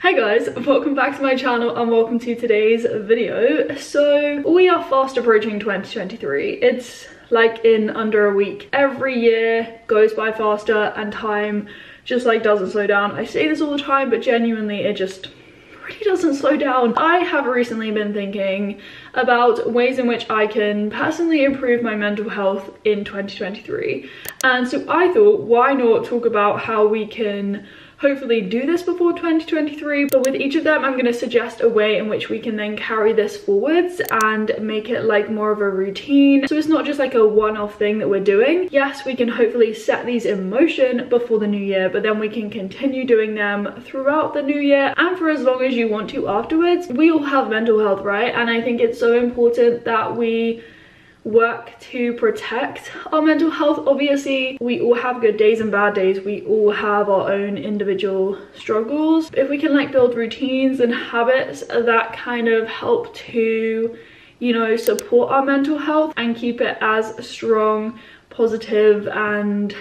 Hey guys, welcome back to my channel and welcome to today's video. So we are fast approaching 2023. It's like in under a week. Every year goes by faster and time just like doesn't slow down. I say this all the time, but genuinely it just really doesn't slow down. I have recently been thinking about ways in which I can personally improve my mental health in 2023. And so I thought, why not talk about how we can hopefully do this before 2023, but with each of them I'm going to suggest a way in which we can then carry this forwards and make it like more of a routine, so it's not just like a one-off thing that we're doing. Yes, we can hopefully set these in motion before the new year, but then we can continue doing them throughout the new year and for as long as you want to afterwards. We all have mental health, right? And I think it's so important that we work to protect our mental health. Obviously we all have good days and bad days, we all have our own individual struggles. If we can like build routines and habits that kind of help to, you know, support our mental health and keep it as strong, positive and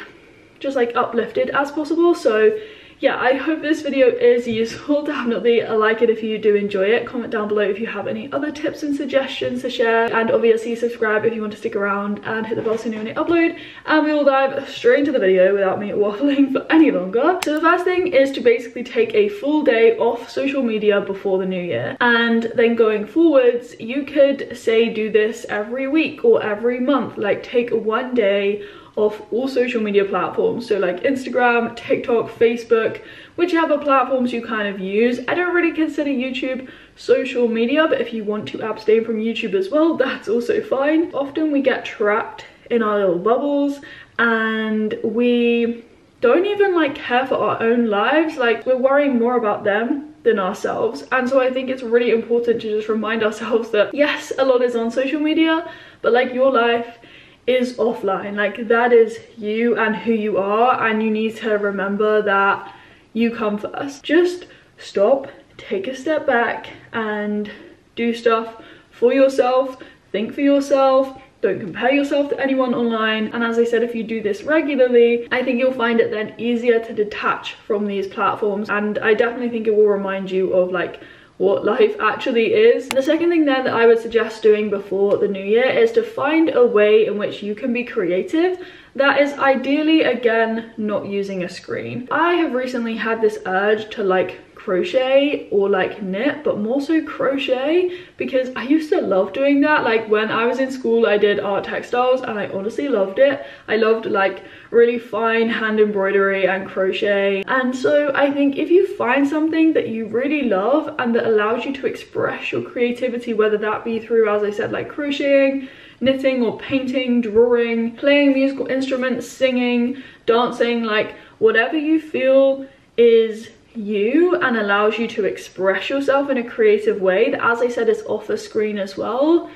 just like uplifted as possible. So yeah, I hope this video is useful. Definitely like it if you do enjoy it. Comment down below if you have any other tips and suggestions to share, and obviously subscribe if you want to stick around and hit the bell so you know when I upload. And we will dive straight into the video without me waffling for any longer. So the first thing is to basically take a full day off social media before the new year, and then going forwards you could say do this every week or every month. Like take one day off all social media platforms, so like Instagram, TikTok, Facebook, whichever platforms you kind of use. I don't really consider YouTube social media, but if you want to abstain from YouTube as well, that's also fine. Often we get trapped in our little bubbles and we don't even like care for our own lives. Like we're worrying more about them than ourselves, and so I think it's really important to just remind ourselves that yes, a lot is on social media, but like your life is offline. Like that is you and who you are, and you need to remember that you come first. Just stop, take a step back and do stuff for yourself, think for yourself, don't compare yourself to anyone online. And as I said, if you do this regularly, I think you'll find it then easier to detach from these platforms, and I definitely think it will remind you of like what life actually is. The second thing then that I would suggest doing before the new year is to find a way in which you can be creative that is ideally, again, not using a screen. I have recently had this urge to like crochet or like knit, but more so crochet, because I used to love doing that. Like when I was in school I did art textiles and I honestly loved it. I loved like really fine hand embroidery and crochet, and so I think if you find something that you really love and that allows you to express your creativity, whether that be through, as I said, like crocheting, knitting or painting, drawing, playing musical instruments, singing, dancing, like whatever you feel is you and allows you to express yourself in a creative way that, as I said, is off the screen as well.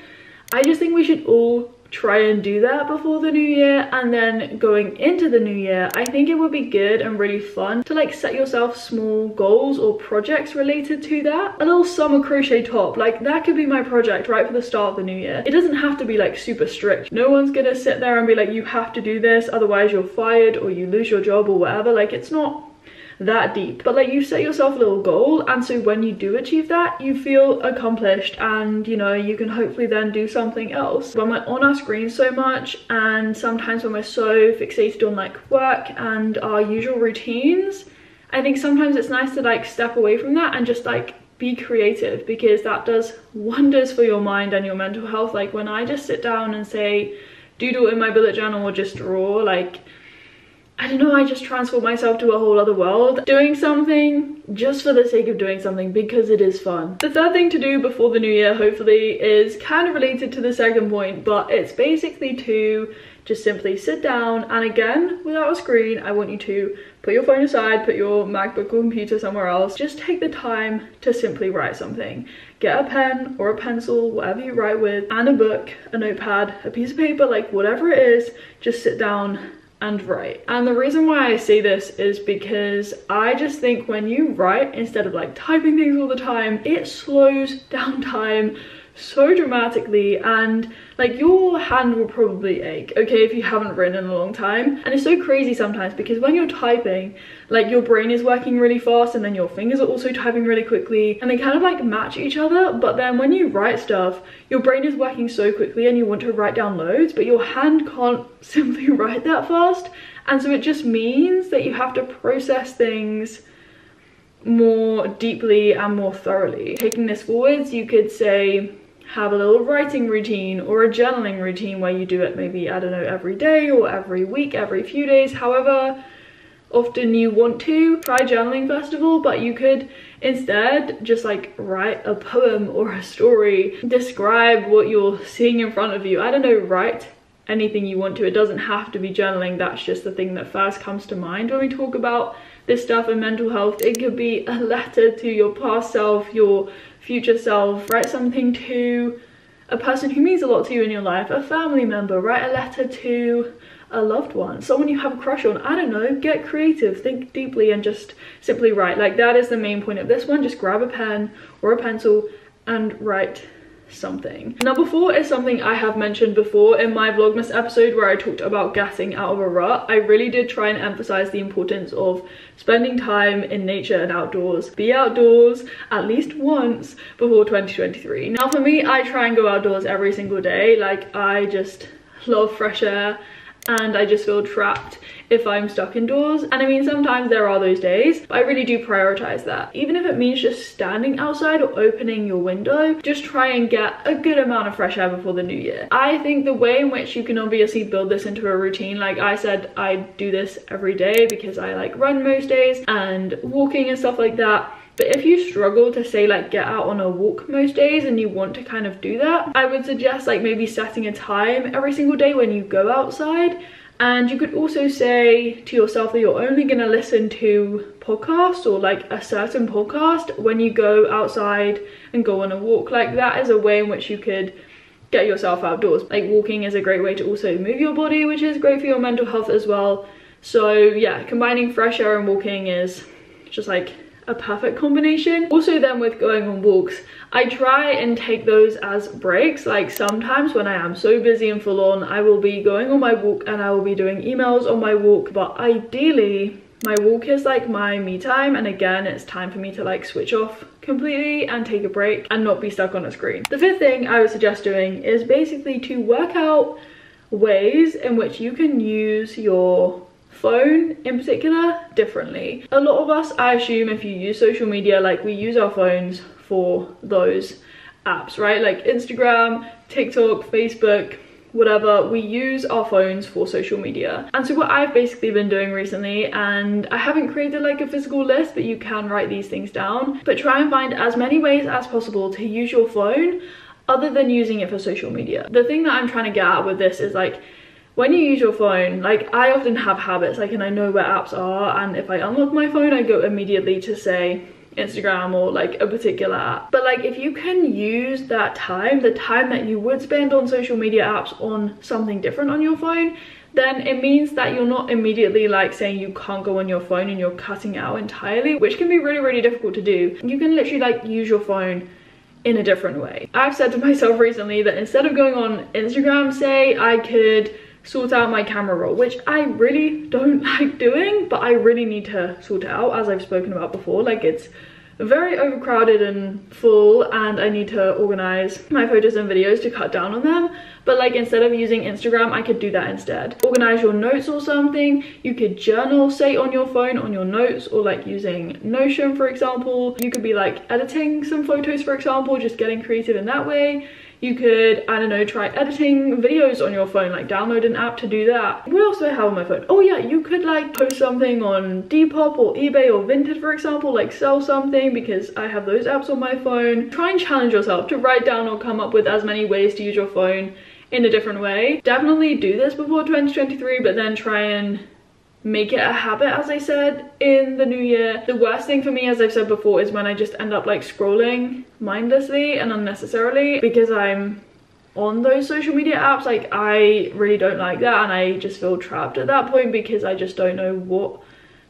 I just think we should all try and do that before the new year. And then going into the new year, I think it would be good and really fun to like set yourself small goals or projects related to that. A little summer crochet top, like that could be my project right for the start of the new year. It doesn't have to be like super strict. No one's gonna sit there and be like, you have to do this, otherwise you're fired or you lose your job or whatever. Like it's not that deep, but like you set yourself a little goal, and so when you do achieve that you feel accomplished, and you know you can hopefully then do something else. When we're on our screen so much, and sometimes when we're so fixated on like work and our usual routines, I think sometimes it's nice to like step away from that and just like be creative, because that does wonders for your mind and your mental health. Like when I just sit down and say doodle in my bullet journal or just draw, like I don't know, I just transform myself to a whole other world, doing something just for the sake of doing something because it is fun. The third thing to do before the new year, hopefully, is kind of related to the second point, but it's basically to just simply sit down, and again, without a screen, I want you to put your phone aside, put your MacBook or computer somewhere else. Just take the time to simply write something. Get a pen or a pencil, whatever you write with, and a book, a notepad, a piece of paper, like whatever it is, just sit down and write. And the reason why I say this is because I just think when you write instead of like typing things all the time, it slows down time so dramatically, and like your hand will probably ache, okay, if you haven't written in a long time. And it's so crazy sometimes because when you're typing, like your brain is working really fast and then your fingers are also typing really quickly, and they kind of like match each other. But then when you write stuff, your brain is working so quickly and you want to write down loads, but your hand can't simply write that fast. And so it just means that you have to process things more deeply and more thoroughly. Taking this forwards, you could say have a little writing routine or a journaling routine where you do it maybe, I don't know, every day or every week, every few days, however often you want to. Try journaling first of all, but you could instead just like write a poem or a story, describe what you're seeing in front of you. I don't know, write anything you want to. It doesn't have to be journaling. That's just the thing that first comes to mind when we talk about this stuff in mental health. It could be a letter to your past self, your future self. Write something to a person who means a lot to you in your life, a family member. Write a letter to a loved one, someone you have a crush on. I don't know, get creative, think deeply, and just simply write. Like, that is the main point of this one. Just grab a pen or a pencil and write something. Number 4 is something I have mentioned before in my Vlogmas episode where I talked about getting out of a rut. I really did try and emphasize the importance of spending time in nature and outdoors. Be outdoors at least once before 2023. Now for me, I try and go outdoors every single day. Like, I just love fresh air and I just feel trapped if I'm stuck indoors. And I mean, sometimes there are those days, but I really do prioritize that. Even if it means just standing outside or opening your window, just try and get a good amount of fresh air before the new year. I think the way in which you can obviously build this into a routine, like I said, I do this every day because I like run most days and walking and stuff like that. But if you struggle to say like get out on a walk most days and you want to kind of do that, I would suggest like maybe setting a time every single day when you go outside. And you could also say to yourself that you're only going to listen to podcasts or like a certain podcast when you go outside and go on a walk. Like, that is a way in which you could get yourself outdoors. Like, walking is a great way to also move your body, which is great for your mental health as well. So yeah, combining fresh air and walking is just like a perfect combination. Also then with going on walks, I try and take those as breaks. Like, sometimes when I am so busy and full on, I will be going on my walk and I will be doing emails on my walk, but ideally my walk is like my me time, and again, it's time for me to like switch off completely and take a break and not be stuck on a screen. The 5th thing I would suggest doing is basically to work out ways in which you can use your phone in particular differently. A lot of us, I assume, if you use social media, like, we use our phones for those apps, right? Like Instagram, TikTok, Facebook, whatever, we use our phones for social media. And so what I've basically been doing recently, and I haven't created like a physical list, but you can write these things down, but try and find as many ways as possible to use your phone other than using it for social media. The thing that I'm trying to get at with this is like, when you use your phone, like, I often have habits, like, and I know where apps are, and if I unlock my phone, I go immediately to, say, Instagram or like a particular app. But like, if you can use that time, the time that you would spend on social media apps, on something different on your phone, then it means that you're not immediately like saying you can't go on your phone and you're cutting out entirely, which can be really, really difficult to do. You can literally like use your phone in a different way. I've said to myself recently that instead of going on Instagram, say, I could sort out my camera roll, which I really don't like doing, but I really need to sort it out, as I've spoken about before. Like, it's very overcrowded and full, and I need to organize my photos and videos to cut down on them. But like, instead of using Instagram, I could do that instead. Organize your notes or something. You could journal, say, on your phone, on your notes, or like using Notion, for example. You could be like editing some photos, for example, just getting creative in that way. You could, I don't know, try editing videos on your phone, like download an app to do that. What else do I have on my phone? Oh yeah, you could like post something on Depop or eBay or Vinted, for example, like sell something, because I have those apps on my phone. Try and challenge yourself to write down or come up with as many ways to use your phone in a different way. Definitely do this before 2023, but then try and make it a habit, as I said, in the new year. The worst thing for me, as I've said before, is when I just end up like scrolling mindlessly and unnecessarily because I'm on those social media apps. Like, I really don't like that, and I just feel trapped at that point because I just don't know what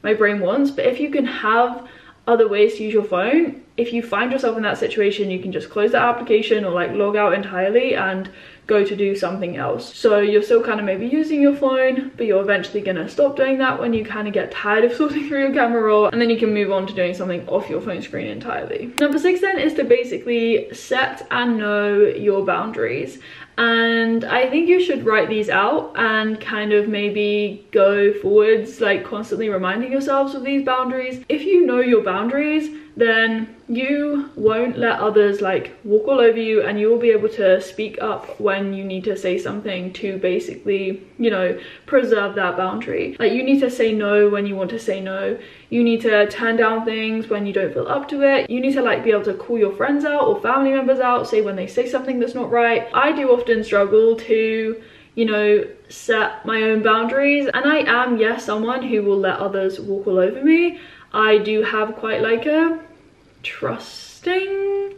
my brain wants. But if you can have other ways to use your phone, if you find yourself in that situation, you can just close that application or like log out entirely and go to do something else. So you're still kind of maybe using your phone, but you're eventually gonna stop doing that when you kind of get tired of sorting through your camera roll, and then you can move on to doing something off your phone screen entirely. Number 6 then is to basically set and know your boundaries. And I think you should write these out and kind of maybe go forwards, like constantly reminding yourselves of these boundaries. If you know your boundaries, then you won't let others like walk all over you, and you will be able to speak up when you need to say something to basically, you know, preserve that boundary. Like you need to say no when you want to say no. You need to turn down things when you don't feel up to it. You need to like be able to call your friends out or family members out, say when they say something that's not right. I do often struggle to, you know, set my own boundaries, and I am, yes, someone who will let others walk all over me. I do have quite like a trusting,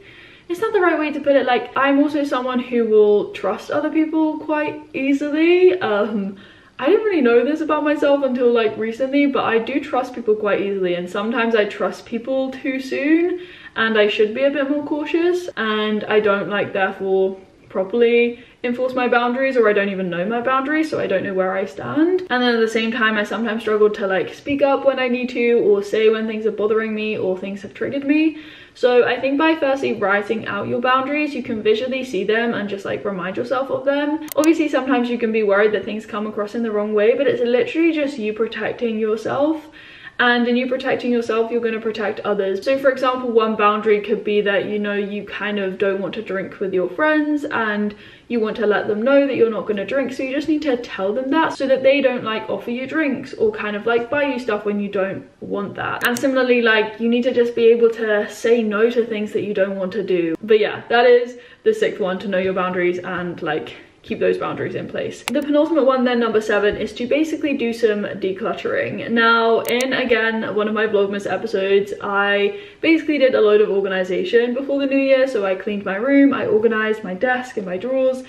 it's not the right way to put it, like I'm also someone who will trust other people quite easily. I didn't really know this about myself until like recently, but I do trust people quite easily, and sometimes I trust people too soon and I should be a bit more cautious, and I don't like therefore properly enforce my boundaries, or I don't even know my boundaries, so I don't know where I stand. And then at the same time, I sometimes struggle to like speak up when I need to, or say when things are bothering me or things have triggered me. So I think by firstly writing out your boundaries, you can visually see them and just like remind yourself of them. Obviously sometimes you can be worried that things come across in the wrong way, but it's literally just you protecting yourself. And in you protecting yourself, you're going to protect others. So for example, one boundary could be that, you know, you kind of don't want to drink with your friends and you want to let them know that you're not going to drink. So you just need to tell them that so that they don't like offer you drinks or kind of like buy you stuff when you don't want that. And similarly, like you need to just be able to say no to things that you don't want to do. But yeah, that is the 6th one, to know your boundaries and like keep those boundaries in place. The penultimate one then, number 7, is to basically do some decluttering. Now in, again, one of my Vlogmas episodes, I basically did a load of organization before the new year. So I cleaned my room, I organized my desk and my drawers.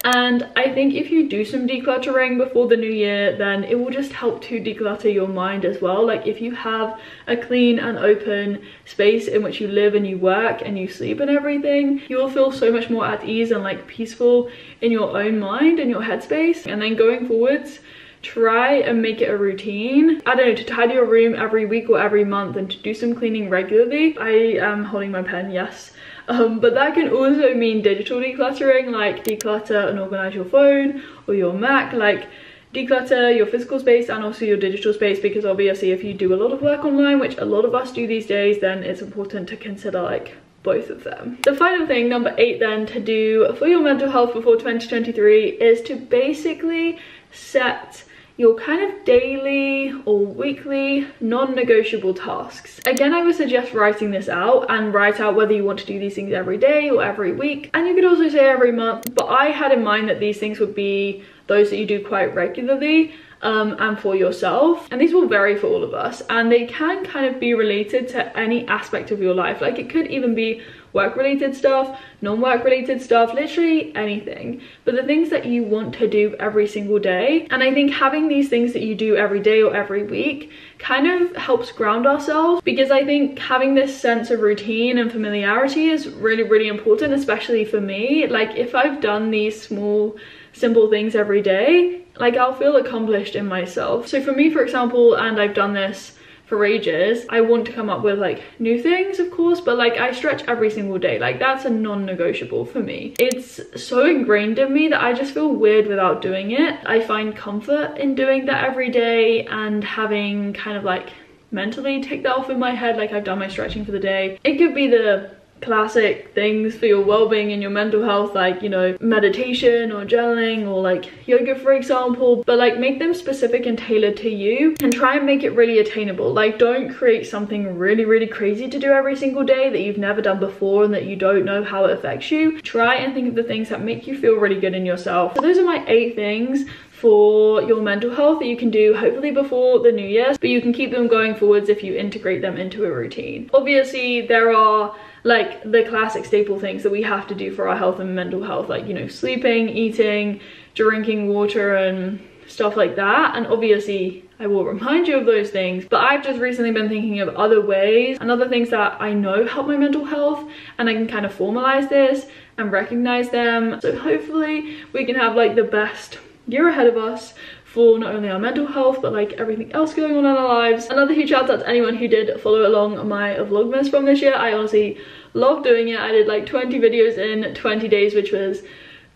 And I think if you do some decluttering before the new year, then it will just help to declutter your mind as well. Like if you have a clean and open space in which you live and you work and you sleep and everything, you will feel so much more at ease and like peaceful in your own mind and your headspace. And then going forwards, try and make it a routine. I don't know, to tidy your room every week or every month and to do some cleaning regularly. I am holding my pen, yes. But that can also mean digital decluttering, like declutter and organize your phone or your Mac, like declutter your physical space and also your digital space, because obviously if you do a lot of work online, which a lot of us do these days, then it's important to consider like both of them. The final thing, number 8 then, to do for your mental health before 2023 is to basically set your kind of daily or weekly non-negotiable tasks. Again, I would suggest writing this out and write out whether you want to do these things every day or every week. And you could also say every month, but I had in mind that these things would be those that you do quite regularly and for yourself. And these will vary for all of us, and they can kind of be related to any aspect of your life. Like it could even be work related stuff, non-work related stuff, literally anything, but the things that you want to do every single day. And I think having these things that you do every day or every week kind of helps ground ourselves, because I think having this sense of routine and familiarity is really, really important, especially for me. Like if I've done these small, simple things every day, like I'll feel accomplished in myself. So for me, for example, and I've done this for ages, I want to come up with like new things, of course, but like I stretch every single day. Like that's a non-negotiable for me. It's so ingrained in me that I just feel weird without doing it. I find comfort in doing that every day and having kind of like mentally take that off in my head, like I've done my stretching for the day. It could be the classic things for your well-being and your mental health, like, you know, meditation or journaling or like yoga, for example, but like make them specific and tailored to you, and try and make it really attainable. Like don't create something really, really crazy to do every single day that you've never done before and that you don't know how it affects you. Try and think of the things that make you feel really good in yourself. So those are my 8 things for your mental health that you can do hopefully before the new year, but you can keep them going forwards if you integrate them into a routine. Obviously there are like the classic staple things that we have to do for our health and mental health, like, you know, sleeping, eating, drinking water and stuff like that. And obviously I will remind you of those things. But I've just recently been thinking of other ways and other things that I know help my mental health, and I can kind of formalize this and recognize them. So hopefully we can have like the best year ahead of us for not only our mental health but like everything else going on in our lives. Another huge shout out to anyone who did follow along my vlogmas from this year. I honestly love doing it. I did like 20 videos in 20 days, which was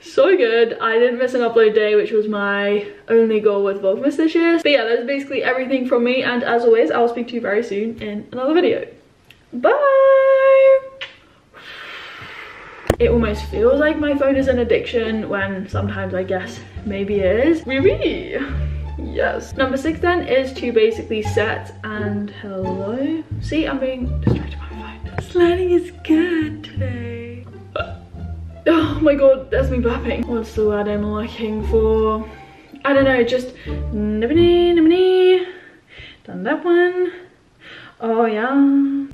so good. I didn't miss an upload day, which was my only goal with vlogmas this year. But yeah, that's basically everything from me, and as always I'll speak to you very soon in another video. Bye. It almost feels like my phone is an addiction, when sometimes I guess maybe it is. Wee. Yes. Number 6 then is to basically set, and hello. See, I'm being distracted by my phone. This lighting is good today. Oh my god, that's me burping. What's the word I'm looking for? I don't know, just done that one. Oh yeah.